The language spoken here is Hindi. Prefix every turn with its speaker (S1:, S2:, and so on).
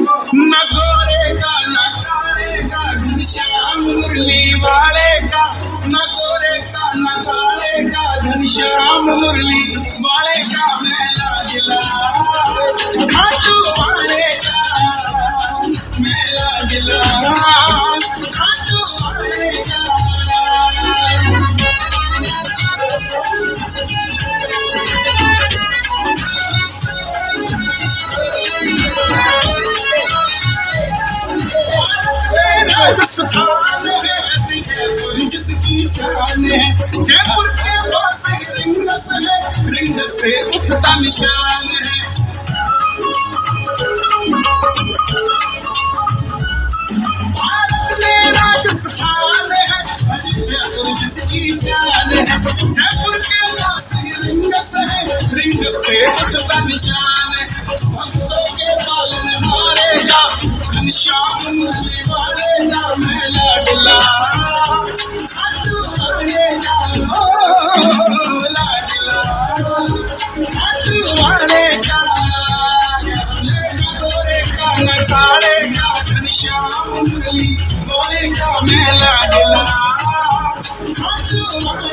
S1: न गोरे का न काले का घनश्याम मुरली वाले का, न गोरे का न काले का घनश्याम मुरली वाले का मेला दिला, खाटू वाले का मेला दिला, खाटू वाले का। राजस्थान है जयपुर जिसकी शान है, जयपुर के पास रिंगस है, रिंग से उठता निशान है। भारत में राजस्थान है जयपुर जिसकी शान है, जयपुर के पास रिंगस है, रिंग से उठता निशान है। भक्तों के पालन हारेगा घनश्याम मुरली वाले का मेला दिला, खाटू वाले का लाडला, खाटू वाले का। न गोरे का न काले का घनश्याम मुरली वाले का मेला दिला, खाटू वाले